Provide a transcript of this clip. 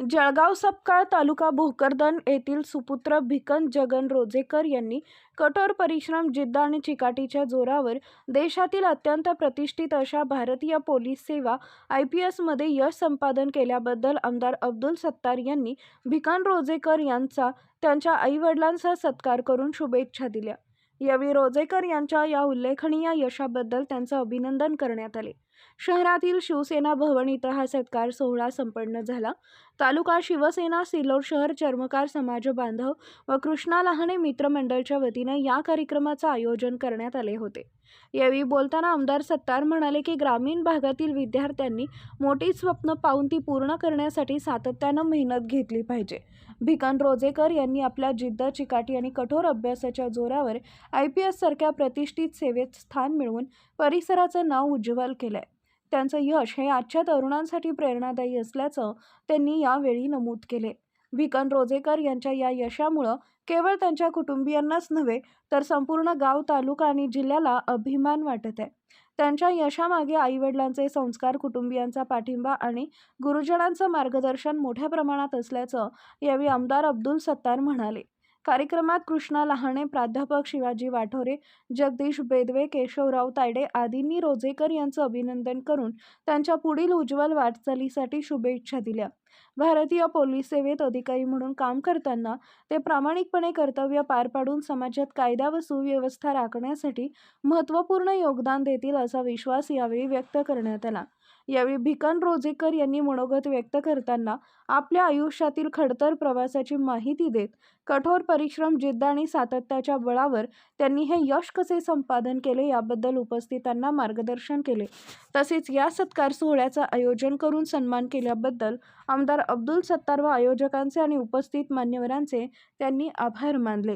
जळगाव सपकाळ तालुका भोकरदन येथील सुपुत्र भिकन जगन रोजेकर यांनी कठोर परिश्रम, जिद्द आणि चिकाटीच्या जोरावर देशातील अत्यंत प्रतिष्ठित अशा भारतीय पोलीस सेवा IPS मध्ये यश संपादन केल्याबद्दल आमदार अब्दुल सत्तार यांनी भिकन रोजेकर यांचा त्यांच्या आई-वडिलांचा सत्कार करून शुभेच्छा दिल्या। यावेळी रोजेकर यांच्या या उल्लेखनीय यशाबद्दल त्यांचे अभिनंदन करण्यात आले। शहरातील शिवसेना भवन इथं हा सत्कार सोहळा संपन्न झाला। तालुका शिवसेना सिल्लोड शहर चर्मकार समाज बांधव व कृष्णा लहाने मित्र मंडळच्या वतीने या कार्यक्रमाचे आयोजन करण्यात आले होते। यावेळी बोलताना आमदार सत्तार म्हणाले की ग्रामीण भागातील विद्यार्थ्यांनी मोठी स्वप्न पाहून ती पूर्ण करण्यासाठी सातत्याने मेहनत घेतली पाहिजे। भिकन रोजेकर यांनी आपल्या जिद्द, चिकाटी आणि कठोर अभ्यासाच्या जोरावर IPS सारख्या प्रतिष्ठित सेवेत स्थान मिळवून परिसराचे नाव उज्ज्वल केले। त्यांचे यश हे आजच्या तरुणांसाठी प्रेरणादायी असल्याचं त्यांनी यावेळी नमूद केले। भिकन रोजेकर यांच्या या यशामुळे केवळ त्यांच्या कुटुंबियांनाच नव्हे तर संपूर्ण गाव, तालुका आणि जिल्ह्याला अभिमान वाटत आहे। त्यांच्या यशामागे आई-वडिलांचे संस्कार, कुटुंबियांचा पाठिंबा आणि गुरुजनांचे मार्गदर्शन मोठ्या प्रमाणात असल्याचं यावेळी आमदार अब्दुल सत्तार म्हणाले। कार्यक्रमात कृष्णा लहाने, प्राध्यापक शिवाजी वाठोरे, जगदीश बेदवे, केशवराव तायडे आदींनी रोजेकर यांचे अभिनंदन करून त्यांच्या पुढील उज्ज्वल वाटचालीसाठी शुभेच्छा दिल्या। भारतीय पोलीस सेवेत अधिकारी म्हणून काम करताना ते प्रामाणिकपणे कर्तव्य पार पाडून समाजात कायदा व सुव्यवस्था राखण्यासाठी महत्त्वपूर्ण योगदान देतील असा विश्वास यावेळी व्यक्त करण्यात आला। यावेळी भिकन रोजेकर यांनी मनोगत व्यक्त करताना आपल्या आयुष्यातील खडतर प्रवासाची माहिती देत कठोर परिश्रम, जिद्द आणि सातत्याच्या बळावर त्यांनी हे यश कसे संपादन केले याबद्दल उपस्थितांना मार्गदर्शन केले। तसेच या सत्कार सोहळ्याचे आयोजन करून सन्मान केल्याबद्दल आमदार अब्दुल सत्तार व आयोजकांचे आणि उपस्थित मान्यवरांचे त्यांनी आभार मानले।